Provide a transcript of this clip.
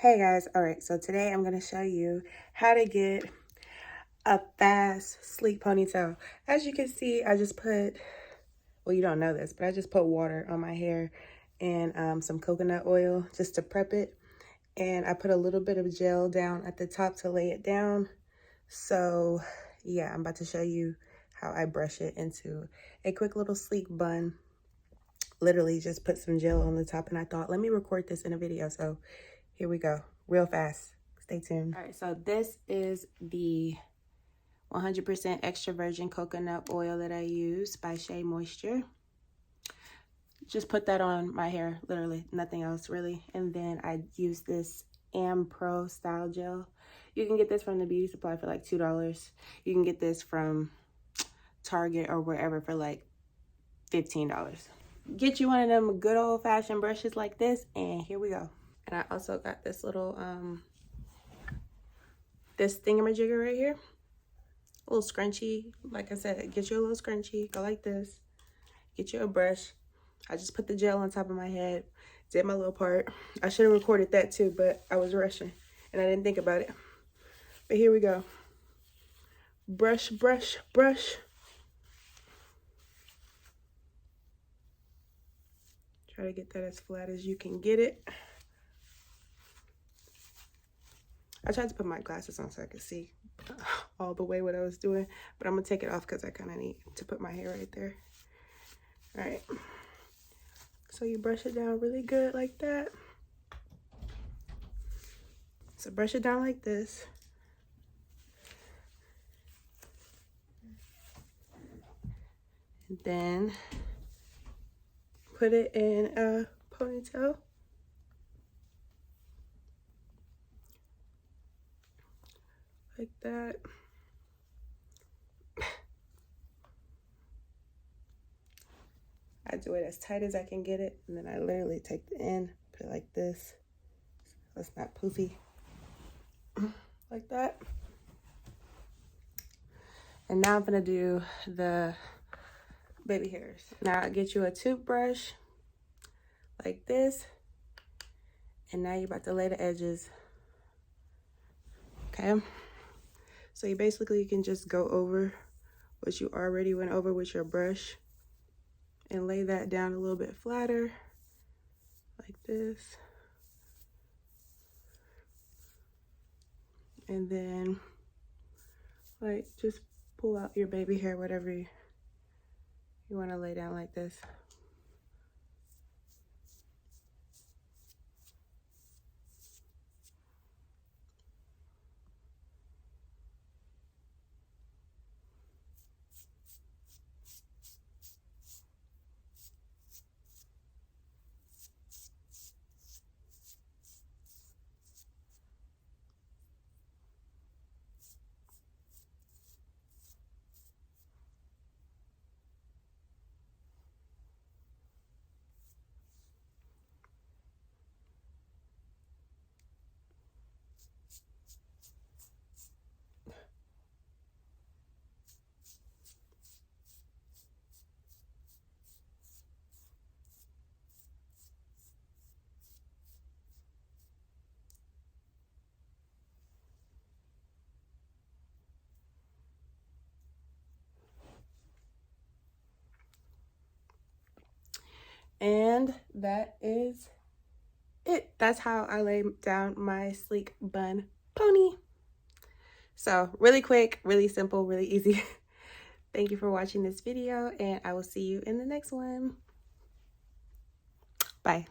Hey guys, all right, so today I'm going to show you how to get a fast, sleek ponytail. As you can see, I just put, well, you don't know this, but I just put water on my hair and some coconut oil just to prep it. And I put a little bit of gel down at the top to lay it down. So yeah, I'm about to show you how I brush it into a quick little sleek bun. Literally just put some gel on the top, and I thought, let me record this in a video. So here we go, real fast. Stay tuned. All right, so this is the 100% extra virgin coconut oil that I use by Shea Moisture. Just put that on my hair, literally, nothing else really. And then I use this Pro style gel. You can get this from the beauty supply for like $2. You can get this from Target or wherever for like $15. Get you one of them good old fashioned brushes like this, and here we go. And I also got this little, this thingamajigger right here. A little scrunchie. Like I said, get you a little scrunchie. Go like this. Get you a brush. I just put the gel on top of my head. Did my little part. I should have recorded that too, but I was rushing and I didn't think about it. But here we go. Brush, brush, brush. Try to get that as flat as you can get it. I tried to put my glasses on so I could see all the way what I was doing, but I'm gonna take it off because I kind of need to put my hair right there. All right, so you brush it down really good like that. So brush it down like this. And then put it in a ponytail. Like that. I do it as tight as I can get it, and then I literally take the end, put it like this, so it's not poofy. Like that. And now I'm gonna do the baby hairs. Now I get you a toothbrush like this, and now you're about to lay the edges. Okay, so you basically can just go over what you already went over with your brush and lay that down a little bit flatter like this. And then like just pull out your baby hair, whatever you want to lay down like this. And that is it. That's how I lay down my sleek bun pony. So really quick, really simple, really easy. Thank you for watching this video, and I will see you in the next one. Bye.